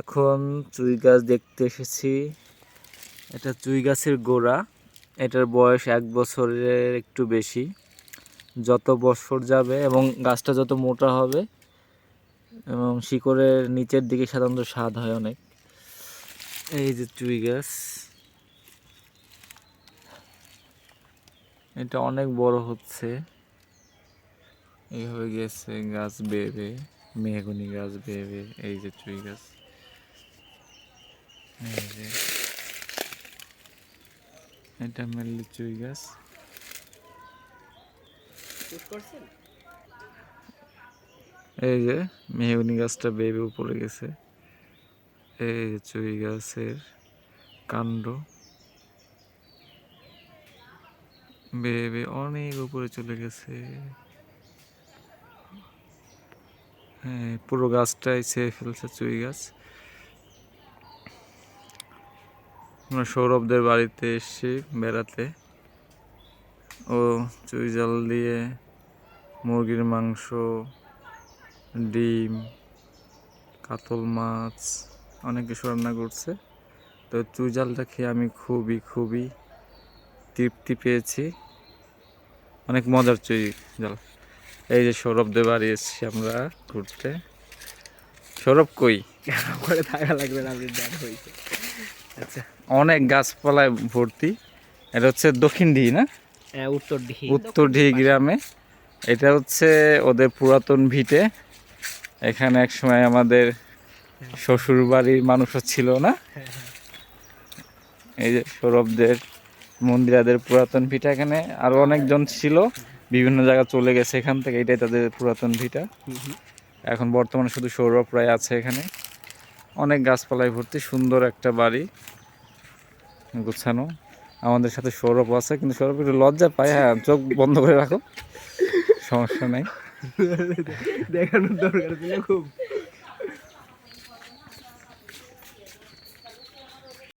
এখন চুই গাছ দেখতে এসেছি। এটা চুই গাছের গোড়া। এটার বয়স 1 বছরের একটু বেশি। যত বছর যাবে এবং গাছটা যত মোটা হবে এবং শিকড়ের নিচের দিকে সাধারণত স্বাদ হয় অনেক। এই যে চুই গাছ, এটা অনেক বড় হচ্ছে। এইভাবে গেছে গাছ বেয়ে বেয়ে, মেহগনি গাছ বেয়ে বেয়ে। এই যে চুই গাছ, এই যে এটা মেনলি চুই গাছ। এই যে মেহগনি গাছটা বেয়ে বেয়ে উপরে গেছে। এই যে চুই গাছের কাণ্ড বেয়ে বেয়ে অনেক উপরে চলে গেছে। হ্যাঁ, পুরো গাছটাই ছেয়ে ফেলছে চুই গাছ। আমরা সৌরভদের বাড়িতে এসেছি বেড়াতে। ও চুই জাল দিয়ে মুরগির মাংস, ডিম, কাতল মাছ অনেক কিছু রান্না করছে। তো চুই জালটা খেয়ে আমি খুবই তৃপ্তি পেয়েছি। অনেক মজার চুই জাল। এই যে সৌরভদের বাড়ি এসেছি আমরা ঘুরতে। সৌরভ কই? পরে থাকা লাগবে না, আপনি দেন হয়েছে। আচ্ছা, অনেক গাছপালায় ভর্তি। এটা হচ্ছে দক্ষিণ দিঘি না? হ্যাঁ, উত্তর দিঘি গ্রামে। এটা হচ্ছে ওদের পুরাতন ভিটে। এখানে এক সময় আমাদের শ্বশুর বাড়ির মানুষও ছিল না? এই যে সৌরভদের, মন্দিরাদের পুরাতন ভিটা। এখানে আরো অনেকজন ছিল, বিভিন্ন জায়গা চলে গেছে এখান থেকে। এটাই তাদের পুরাতন ভিটা। এখন বর্তমানে শুধু সৌরভ রায় আছে এখানে। অনেক গাছপালায় ভর্তি, সুন্দর একটা বাড়ি, গুছানো। আমাদের সাথে সৌরভ আছে, কিন্তু সৌরভ একটু লজ্জা পায়। হ্যাঁ, চোখ বন্ধ করে রাখো, সমস্যা নেই। দেখানোর দরকার ছিল খুব।